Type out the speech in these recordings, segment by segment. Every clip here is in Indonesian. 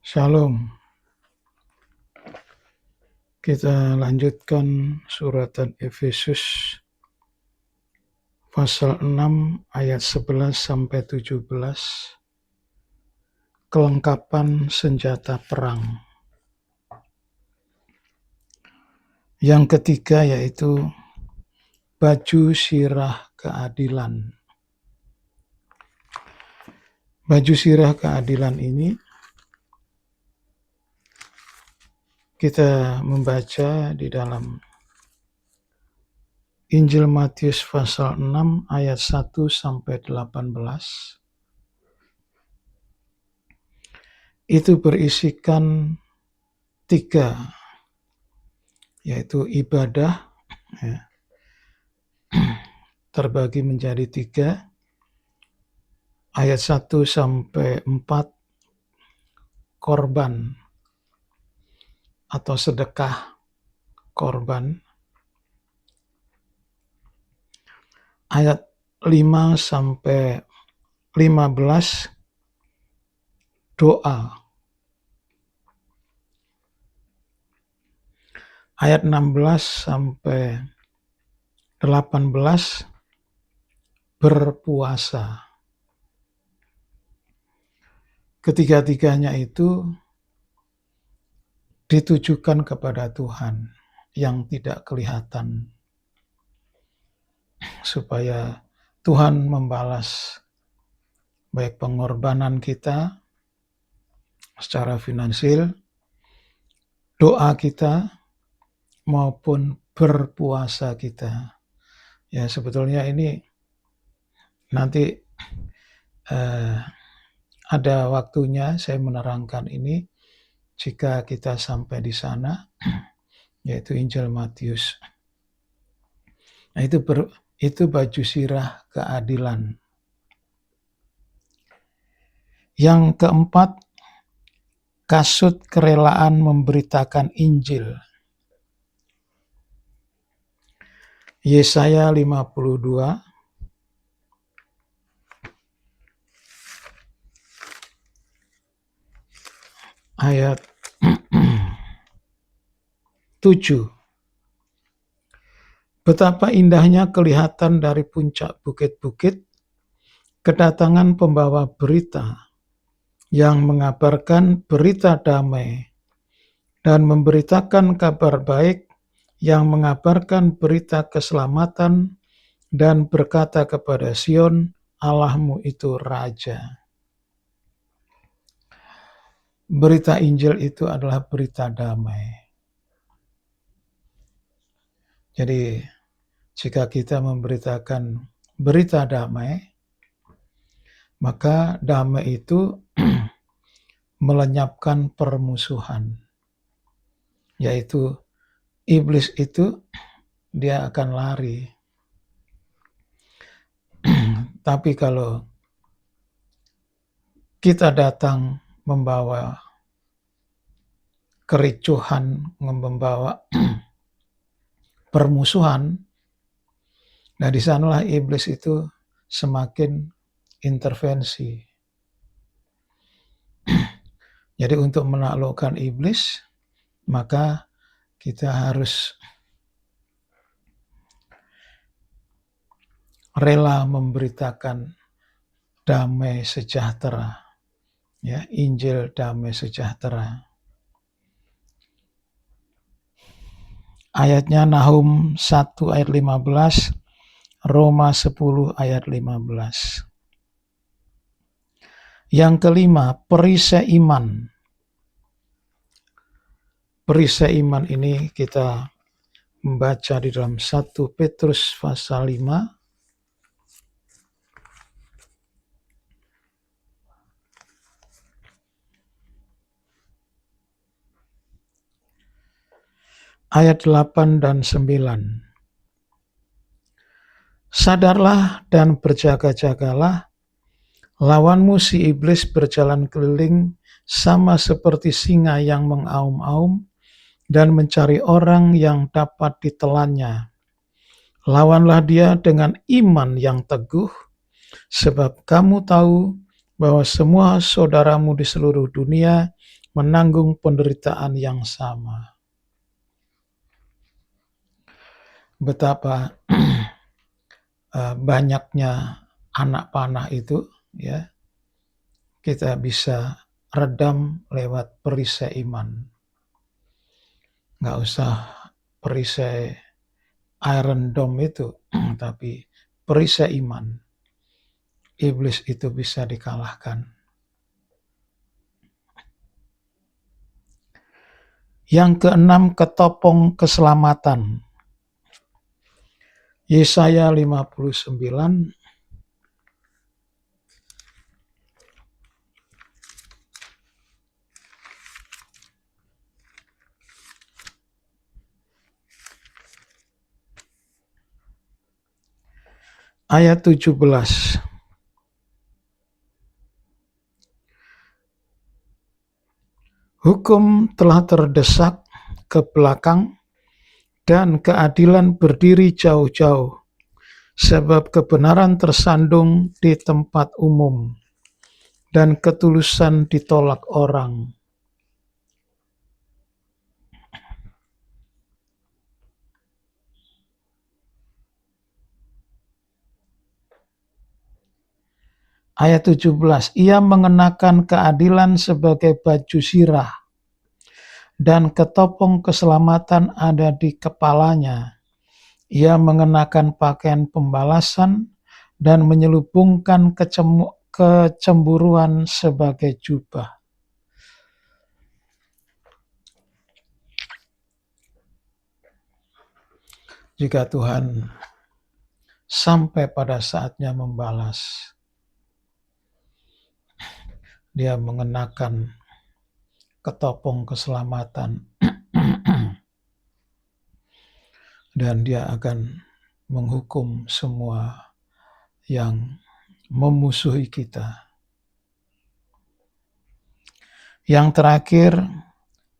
Shalom. Kita lanjutkan suratan Efesus pasal 6 ayat 11 sampai 17. Kelengkapan senjata perang. Yang ketiga yaitu baju sirah keadilan. Baju sirah keadilan ini kita membaca di dalam Injil Matius pasal 6 ayat 1 sampai 18. Itu berisikan 3, yaitu ibadah, ya, terbagi menjadi 3, ayat 1 sampai 4 korban atau sedekah korban, ayat 5 sampai 15 doa, ayat 16 sampai 18 berpuasa. Ketiga-tiganya itu ditujukan kepada Tuhan yang tidak kelihatan, supaya Tuhan membalas baik pengorbanan kita secara finansial, doa kita, maupun berpuasa kita. Ya, sebetulnya ini nanti ada waktunya saya menerangkan ini jika kita sampai di sana, yaitu Injil Matius. Nah, itu baju sirah keadilan. Yang keempat, kasut kerelaan memberitakan Injil. Yesaya 52 ayat 7. Betapa indahnya kelihatan dari puncak bukit-bukit kedatangan pembawa berita yang mengabarkan berita damai dan memberitakan kabar baik, yang mengabarkan berita keselamatan dan berkata kepada Sion, Allahmu itu Raja. Berita Injil itu adalah berita damai. Jadi jika kita memberitakan berita damai, maka damai itu melenyapkan permusuhan. Yaitu iblis itu dia akan lari. Tapi kalau kita datang membawa kericuhan, membawa permusuhan, nah di sanalah iblis itu semakin intervensi. Jadi untuk menaklukkan iblis, maka kita harus rela memberitakan damai sejahtera, ya, Injil damai sejahtera. Ayatnya Nahum 1 ayat 15, Roma 10 ayat 15. Yang kelima, perisai iman. Perisai iman ini kita membaca di dalam 1 Petrus pasal 5 ayat 8 dan 9. Sadarlah dan berjaga-jagalah, lawanmu si iblis berjalan keliling sama seperti singa yang mengaum-aum dan mencari orang yang dapat ditelannya. Lawanlah dia dengan iman yang teguh, sebab kamu tahu bahwa semua saudaramu di seluruh dunia menanggung penderitaan yang sama. Betapa banyaknya anak panah itu, ya, kita bisa redam lewat perisai iman. Nggak usah perisai Iron Dome itu, tapi perisai iman. Iblis itu bisa dikalahkan. Yang keenam, ketopong keselamatan. Yesaya 59 ayat 17. Hukum telah terdesak ke belakang dan keadilan berdiri jauh-jauh, sebab kebenaran tersandung di tempat umum dan ketulusan ditolak orang. Ayat 17, ia mengenakan keadilan sebagai baju sirah, dan ketopong keselamatan ada di kepalanya. Ia mengenakan pakaian pembalasan dan menyelubungkan kecemburuan sebagai jubah. Jika Tuhan sampai pada saatnya membalas, Dia mengenakan ketopong keselamatan dan Dia akan menghukum semua yang memusuhi kita. Yang terakhir,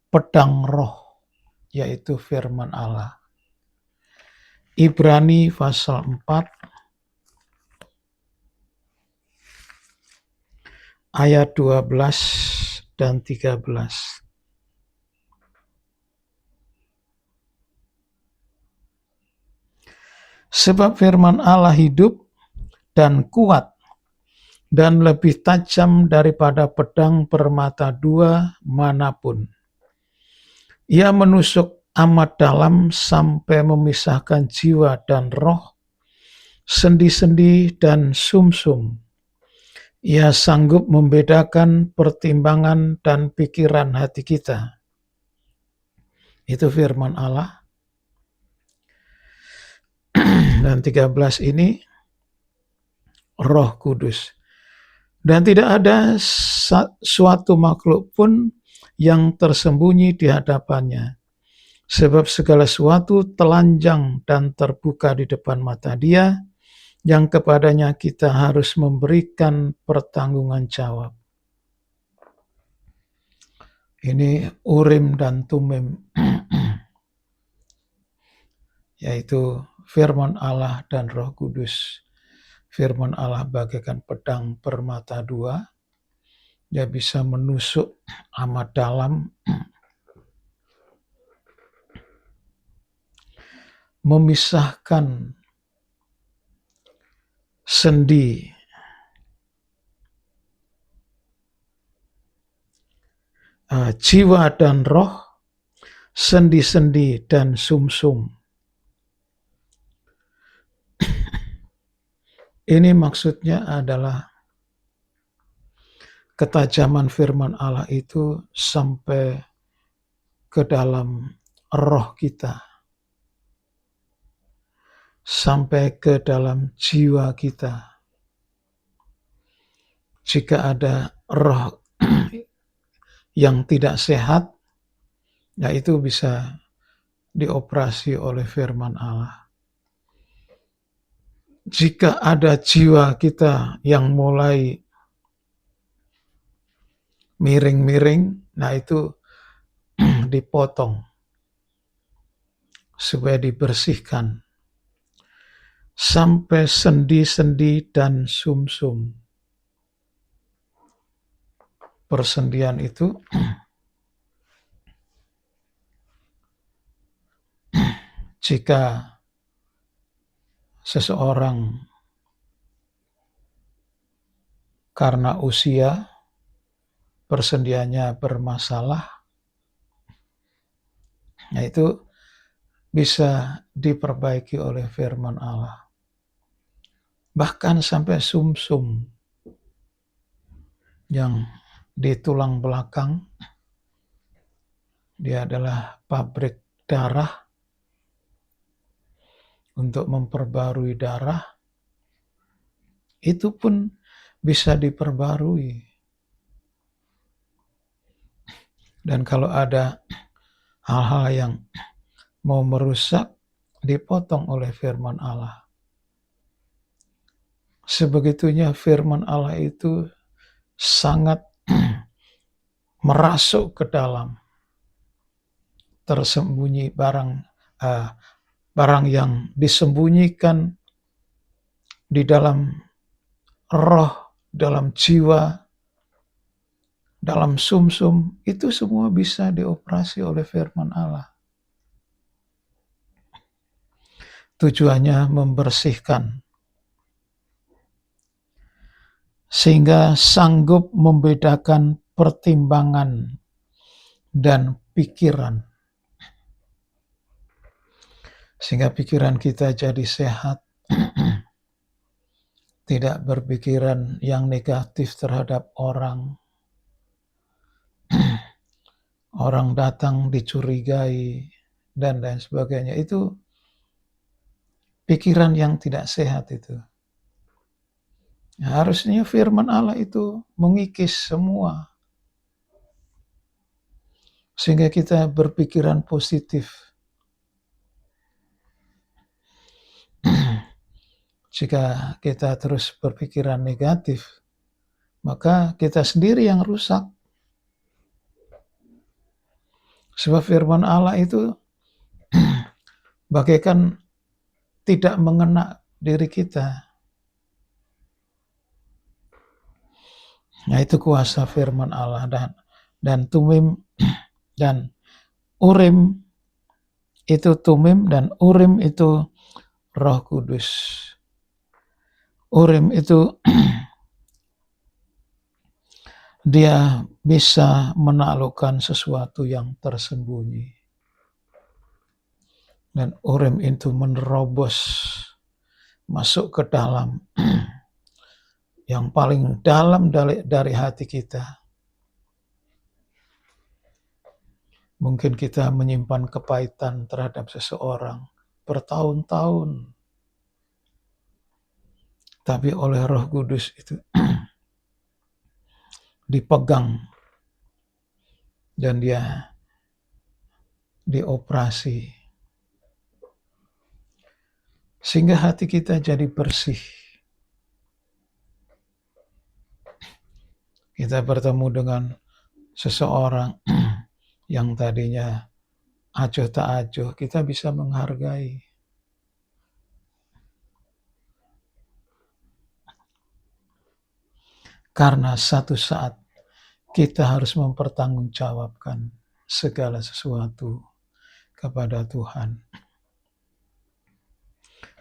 pedang roh, yaitu firman Allah. Ibrani pasal 4 ayat 12 dan 13. Sebab firman Allah hidup dan kuat dan lebih tajam daripada pedang bermata dua manapun. Ia menusuk amat dalam sampai memisahkan jiwa dan roh, sendi-sendi dan sumsum. Ia sanggup membedakan pertimbangan dan pikiran hati kita. Itu firman Allah. Dan 13 ini Roh Kudus. Dan tidak ada suatu makhluk pun yang tersembunyi di hadapannya. Sebab segala sesuatu telanjang dan terbuka di depan mata Dia, yang kepadanya kita harus memberikan pertanggungan jawab. Ini Urim dan Tumim, yaitu firman Allah dan Roh Kudus. Firman Allah bagaikan pedang bermata dua, dia bisa menusuk amat dalam, memisahkan sendi, jiwa dan roh, sendi-sendi dan sumsum. Ini maksudnya adalah ketajaman firman Allah itu sampai ke dalam roh kita, sampai ke dalam jiwa kita. Jika ada roh yang tidak sehat, ya itu bisa dioperasi oleh firman Allah. Jika ada jiwa kita yang mulai miring-miring, nah itu dipotong supaya dibersihkan sampai sendi-sendi dan sumsum. Persendian itu Jika seseorang karena usia persendiannya bermasalah, nah itu bisa diperbaiki oleh firman Allah. Bahkan sampai sumsum yang di tulang belakang, dia adalah pabrik darah untuk memperbarui darah, itu pun bisa diperbarui. Dan kalau ada hal-hal yang mau merusak, dipotong oleh firman Allah. Sebegitunya firman Allah itu sangat merasuk ke dalam, tersembunyi barang yang disembunyikan di dalam roh, dalam jiwa, dalam sumsum, itu semua bisa dioperasi oleh firman Allah. Tujuannya membersihkan, sehingga sanggup membedakan pertimbangan dan pikiran. Sehingga pikiran kita jadi sehat, tidak berpikiran yang negatif terhadap orang. Orang datang dicurigai, dan lain sebagainya. Itu pikiran yang tidak sehat itu. Nah, harusnya firman Allah itu mengikis semua. Sehingga kita berpikiran positif. Jika kita terus berpikiran negatif, maka kita sendiri yang rusak. Sebab firman Allah itu bagaikan tidak mengena diri kita. Nah, itu kuasa firman Allah, dan tumim dan urim itu tumim, dan urim itu Roh Kudus. Urim itu dia bisa menaklukkan sesuatu yang tersembunyi. Dan urim itu menerobos masuk ke dalam yang paling dalam dari hati kita. Mungkin kita menyimpan kepahitan terhadap seseorang bertahun-tahun. Tapi oleh Roh Kudus itu dipegang dan dia dioperasi. Sehingga hati kita jadi bersih. Kita bertemu dengan seseorang yang tadinya acuh tak acuh, kita bisa menghargai. Karena satu saat kita harus mempertanggungjawabkan segala sesuatu kepada Tuhan.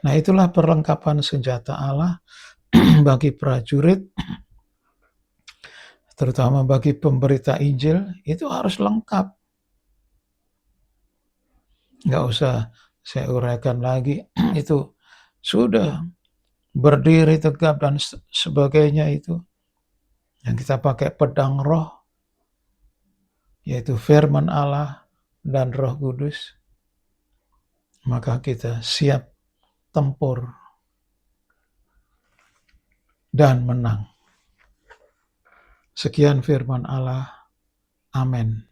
Nah, itulah perlengkapan senjata Allah bagi prajurit, terutama bagi pemberita Injil, itu harus lengkap. Nggak usah saya uraikan lagi, itu sudah berdiri tegap dan sebagainya itu. Yang kita pakai pedang roh, yaitu firman Allah dan Roh Kudus, maka kita siap tempur dan menang. Sekian firman Allah. Amin.